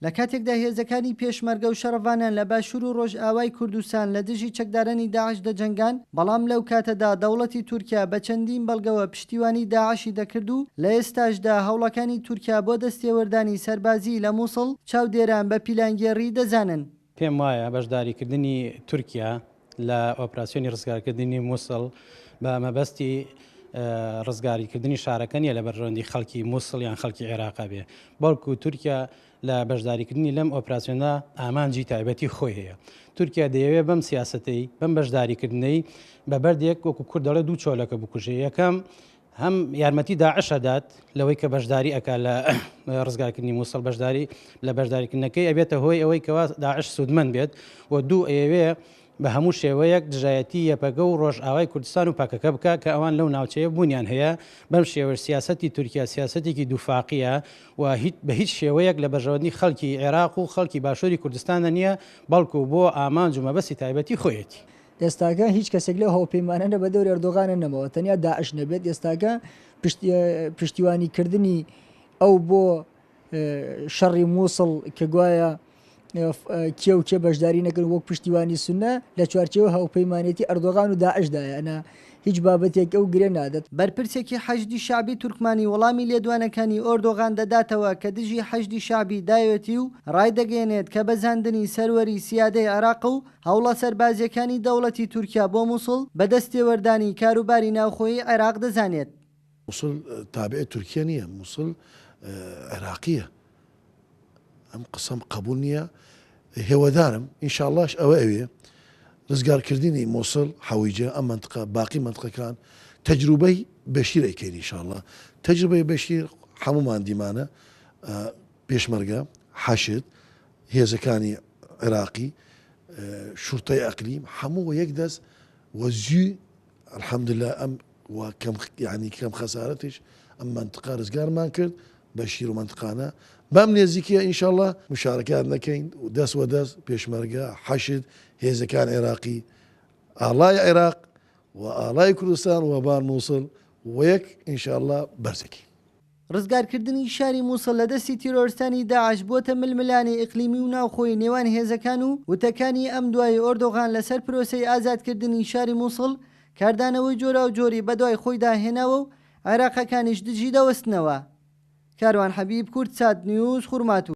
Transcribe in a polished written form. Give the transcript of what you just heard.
لە کاتێکدا هێزەکانی پێشمەرگە و شەڕەڤانیان لە باشوور و ڕۆژئاوای کوردستان لە دژی چەکدارانی داعش دەجەنگان، بەڵام لەو کاتەدا دەوڵەتی تورکیا بە چەندین بەڵگەوە پشتیوانی داعشی دەکرد و لە ئێستاشدا هەوڵەکانی تورکیا بۆ دەستێوەردانی سەربازی لە مووسڵ چاودێران بە پیلانگێڕی دەزانن. پێم وایە بەشداریکردنی تورکیا لە ئۆپراسیۆنی ڕزگارکردنی مووسڵ بە مەبەستی ڕزگاریکردنی شارەکە نیە لە بەرژەوەندی خەڵکی مووسڵ یان خەڵکی عێراق بێ، بەڵکو تورکیا لە بەشداریکردنی لەم ئۆپراسیۆنە ئامانجی تایبەتی خۆی هەیە. تورکیا دەیەوێت بەم سیاسەتەی بەم بەشداریکردنەی بە بەردێک وەکو کورد دەڵێ دوو چۆلەکە بکوژێ. یەکەم هەم یارمەتی داعش دات لەوەی کە بەشداری ئەکا لە ڕزگارکردنی مووسڵ بەشداری لە بەشداریکردنەکەی ئەبێتە هۆی ئەوەی کەوا داعش سوودمەند بێت و دوو ئەوێ بە هەموو شێوەیەک دژایەتی یەپەگە و ڕۆژئاوای کوردستان و پاکەکە بکە کە ئەوان لەو ناوچەیە بوونیان هەیە. بەم شێوە سیاسەتی تورکیا سیاسەتێکی دووفاقیە و بە هیچ شێوەیەک لە بەرژەوەندی خەڵکی عێراق و خەڵکی باشووری کوردستانە نییە، بەڵکو بۆ ئامانج و مەبەستی تایبەتی خۆیەتی. ئێستاکە هیچ کەسێک لە هەوپەیمانە بە دەوری ئەردۆغانە نەمەوە، تەنیا داعش نەبێت. ئێستاکە پشتیوانیکردنی ئەو بۆ شەڕی مووسڵ کە گوایە کێ و کێ بەشداری نەکرد وەک پشتیوانی سونە لە چوارچێوە هەوپەیمانێتی ئەردۆغان و داعشدایە هیچ بابەتێک ئەو گرێ نادەت. بەرپرسێکی حەشدی شعبی تورکمانی وەڵامی لێدوانەکانی ئۆردۆغان دەداتەوە کە دژی حەشدی شعبی دایەتی و ڕایدەگەێنێت کە بەزاندنی سەروەری سیادەی عێراق و هەوڵە سەربازیەکانی دەوڵەتی تورکیا بۆ مووسڵ بە دەستێوەردانی کاروباری ناوخۆیی عێراق دەزانێت. مووسڵ تابعی تورکیا نییە، مووسڵ عێراقیە. ئەم قسەم قبول نییە. هێوەدارم ئینشاءڵڵاش ئەوێ ڕزگارکردنی مووسڵ حەویجە ئەم منطقە باقی منطقەکان تەجروبەی بەشیر ئەیکەین ئینشاءڵڵا. تەجروبەی بەشیر هەمومان دیمانە پێشمەرگە حەشد هێزەکانی عێراقی شورتای ئەقلیم هەموو یەک دەست وەزوی الحەمدلله ئەم کەم خەسارەتیش ئەم منطقە ڕزگارمان کرد بەشیر و منطقانە بەم نێزیکیە ئینشاءڵڵا مشارەکات نەکەین و دەست وە دەست پێشمەرگە حەشد هێزەکان عێراقی ئاڵای عێراق و ئاڵای کوردستان و بار مووسڵ وەک ئینشاءڵڵا بەرزەکی. ڕزگارکردنی شاری مووسڵ لە دەستی تیرۆریستانی داعش بۆتە ململانی ئیقلیمی و ناوخۆی نێوان هێزەکان و وتەکانی ئەم دوای ئۆردۆغان لەسەر پرۆسەی ئازادکردنی شاری مووسڵ کاردانەوەی جۆرا و جۆری بەدوای خۆیدا هێناوە و عێراقەکانیش دژی دەوەستنەوە. کاروان حەبیب، کورتسات نیوز، خوڕمات.